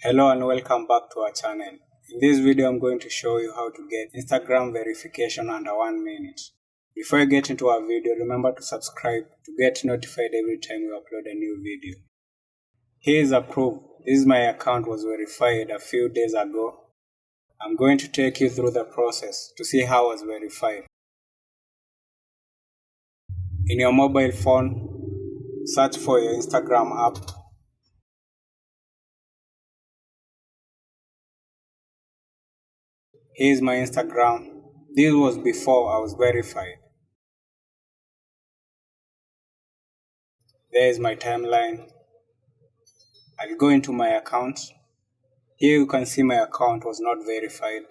Hello and welcome back to our channel. In this video I'm going to show you how to get Instagram verification under 1 minute. Before you get into our video, remember to subscribe to get notified every time we upload a new video. Here is a proof. This is my account was verified a few days ago. I'm going to take you through the process to see how I was verified. In your mobile phone, search for your Instagram app. Here's my Instagram. This was before I was verified. There is my timeline. I'll go into my account. Here you can see my account was not verified.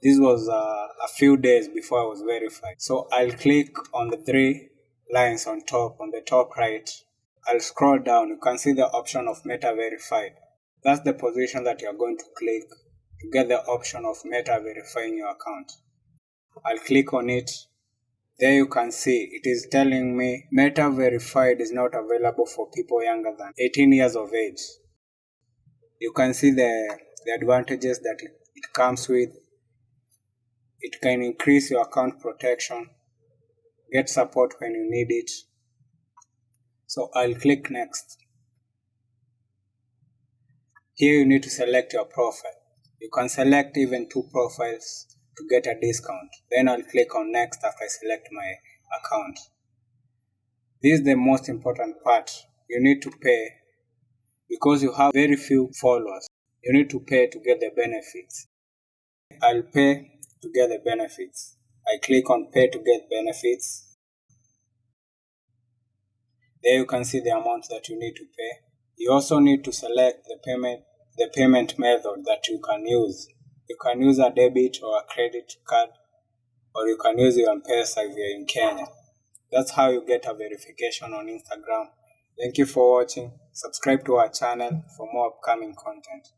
This was a few days before I was verified. So I'll click on the three lines on the top right. I'll scroll down. You can see the option of Meta Verified. That's the position that you're going to click to get the option of Meta verifying your account. I'll click on it. There you can see it is telling me Meta Verified is not available for people younger than 18 years of age. You can see the advantages that it comes with. It can increase your account protection, get support when you need it. So I'll click next. Here you need to select your profile. You can select even 2 profiles to get a discount. Then I'll click on next after I select my account. This is the most important part. You need to pay because you have very few followers. You need to pay to get the benefits. I'll pay to get the benefits. I click on pay to get benefits. There you can see the amount that you need to pay. You also need to select the payment method that you can use. You can use a debit or a credit card, or you can use your M-Pesa if you're in Kenya. That's how you get a verification on Instagram. Thank you for watching. Subscribe to our channel for more upcoming content.